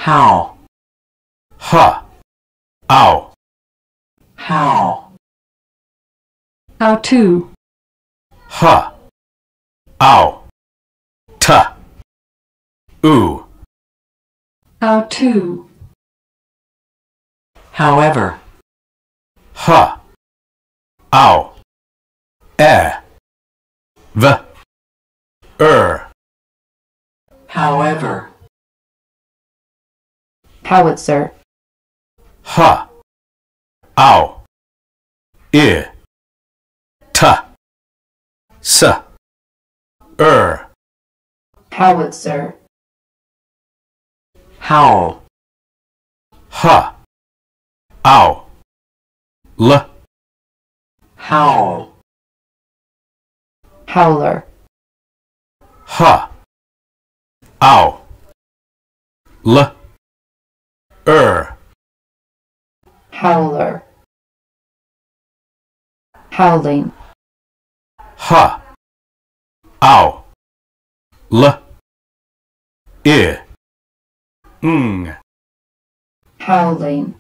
How. H, ow. How. How to. H, ow. T, oo. How to. However. H, ow. E, v, However. Howitzer. H, ow. I, t, s, Howitzer. Howl. H, ow. L, Howl. Howler. H, ow. L, Howler. Howling. H, ow. L, I, ng. Howling.